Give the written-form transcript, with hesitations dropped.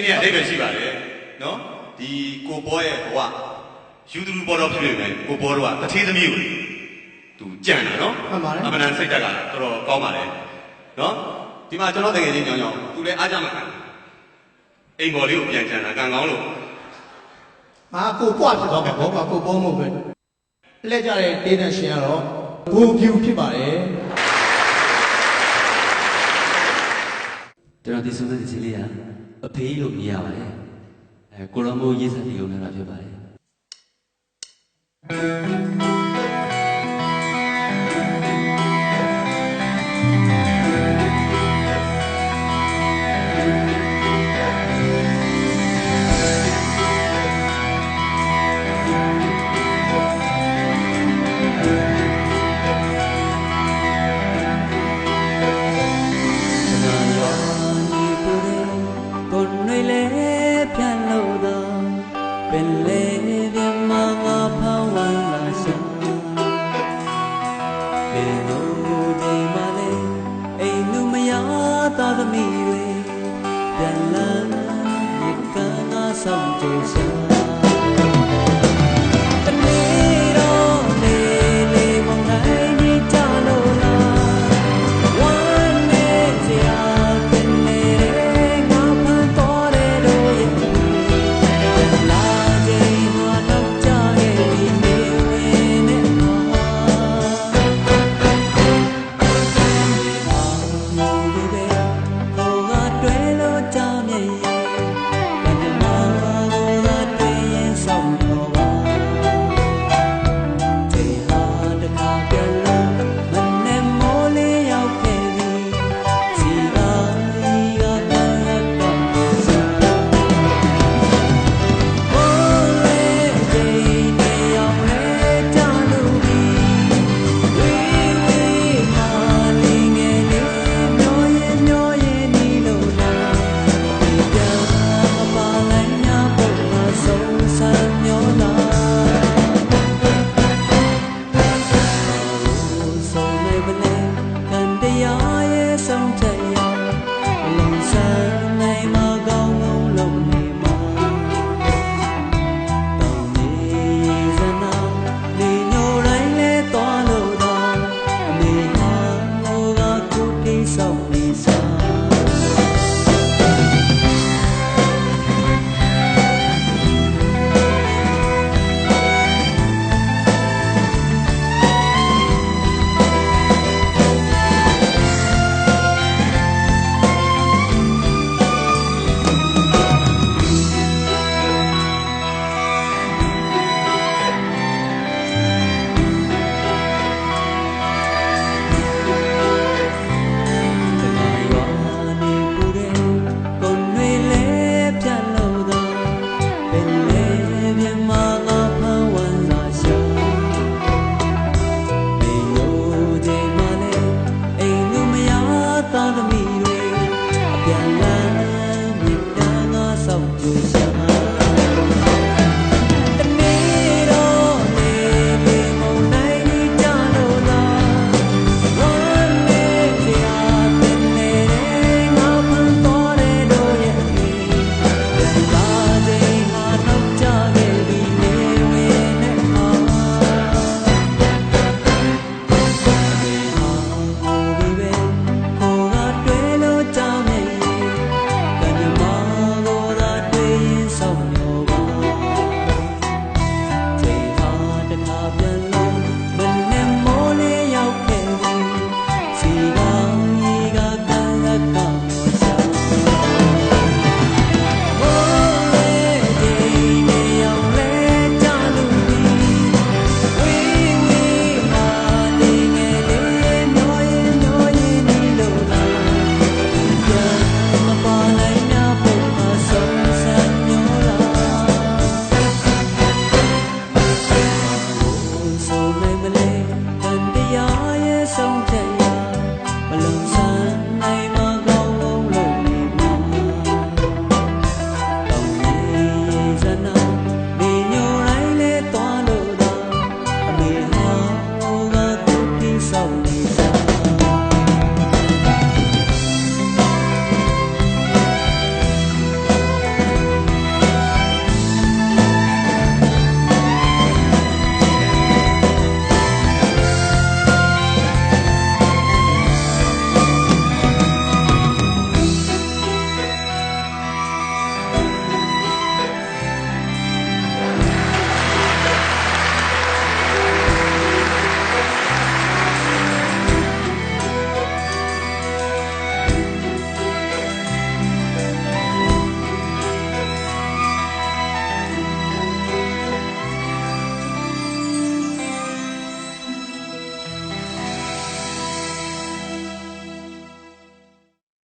ချင်းတွေကအိဗယ်ရှိပါတယ်နော်ဒီကိုဘောရဲ့ဘဝယူသူလူဘောတော့ဖြစ်နေတယ်ကိုဘောတော့ကတထေးသမီးကိုသူကြံ့တာနော်အမှန်တန်စိတ်တက်ကတော်တော်ကောင်းပါလေနော်ဒီမှာကျွန်တော်တကယ်ချင်းညောင်းညောင်းသူလည်းအားကြမှာအိမ်ဘော်လေးကိုပြန်ကြံတာကံကောင်းလို့ဟာကိုပွားဖြစ်သွားမှာဘောကကိုဘောမဟုတ်ပဲလက်ကြတဲ့တေးတဲ့ရှင်ကတော့ဘူဖြူဖြစ်ပါတယ်ကျွန်တော်ဒီဆုံးတဲ့ဒီလေးကအဖေးလို့မြင်ရပါတယ်ကိုရောမိုးရေးစက်ဒီလိုမျိုးတာဖြစ်ပါတယ်သမီးတွေပြန်လာရကန်းငါဆောင်ကြ